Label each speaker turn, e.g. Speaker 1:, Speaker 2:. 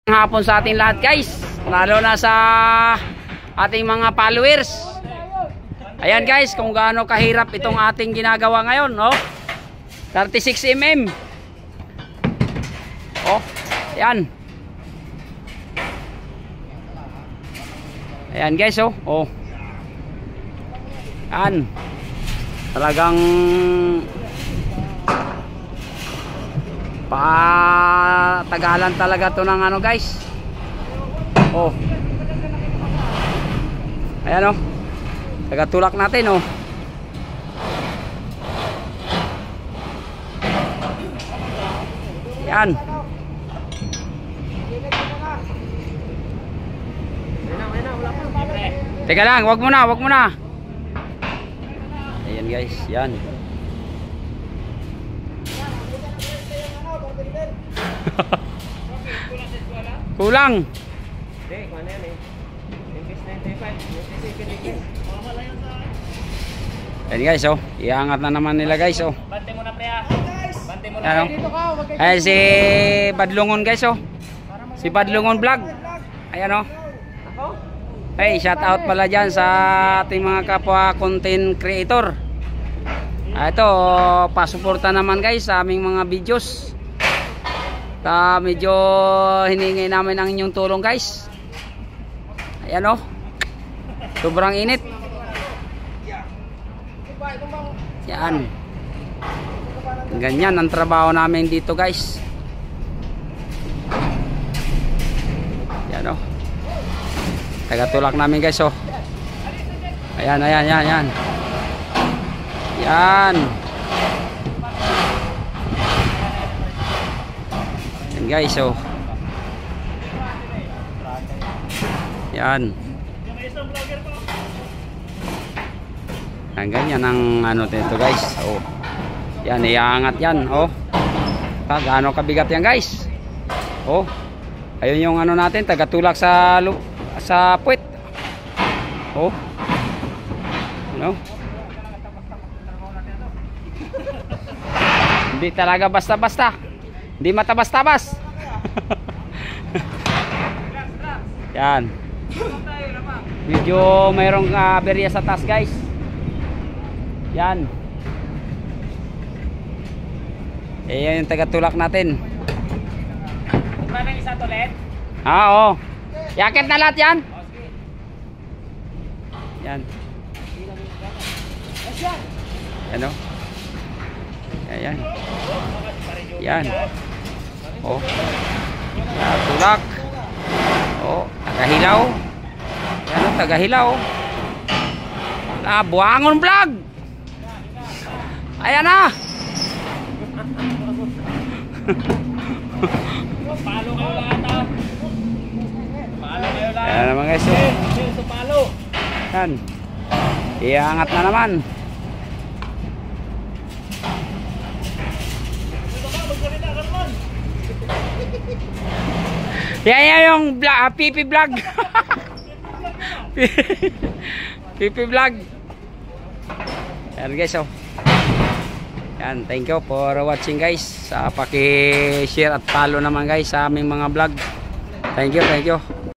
Speaker 1: Hapon sa ating lahat guys, lalo na sa ating mga followers. Ayan guys, kung gaano kahirap itong ating ginagawa ngayon, no? 36mm. Oh, ayan. Ayan guys, oh. Oh. Ayan. Talagang patagalan talaga to ng ano guys. Oh. Ayan oh. Tagatulak natin oh. Ayan. Teka lang, wag mo na, wag mo na. Ayan guys, yan. Kulang. Ayan guys, oh. Iangat na naman nila guys, oh.
Speaker 2: Bante mo na pre. Bante mo na.
Speaker 1: Ayan, oh. Ayan si Badlungon guys, oh. Si Badlungon vlog. Ayan, oh. Hey, shout out pala dyan sa ating mga kapwa content creator. Ito, pasuporta naman guys sa aming mga videos. Medyo hiningi namin ang inyong tulong guys. Ayan oh. Sobrang init. Yan. Ganyan ang trabaho namin dito guys. Yan oh. Tagatulak namin guys oh. Ayan, ayan, ayan, ayan. Yan. Yan guys oh. Yan. Yan ganyan ang ano dito guys. Oh. Yan, iangat yan oh. Gaano kabigat yan guys. Oh. Ayun yung ano natin, tagatulak sa puwet. Oh. No? Hindi talaga basta-basta. Hindi matabas-tabas. Yan. Medyo mayroong aberya sa taas guys. Yan. Yan yung tagatulak natin.
Speaker 2: Ba nang isa tulit?
Speaker 1: Oo. Yakit na lahat yan. Yan. Yan o. Yan. Yan. Oh. Tulak. Oh. Tagahilaw. Yan o. Tagahilaw. Buangon vlog. Ayan na.
Speaker 2: Palo kayo lahat ha. Palo kayo lahat.
Speaker 1: Ayan naman guys.
Speaker 2: Palo.
Speaker 1: Yan. Iangat na naman. Yan yung PP vlog. PP vlog. Yan guys oh. Yan, thank you for watching guys. Paki-share at follow naman guys sa aming mga vlog. Thank you, thank you.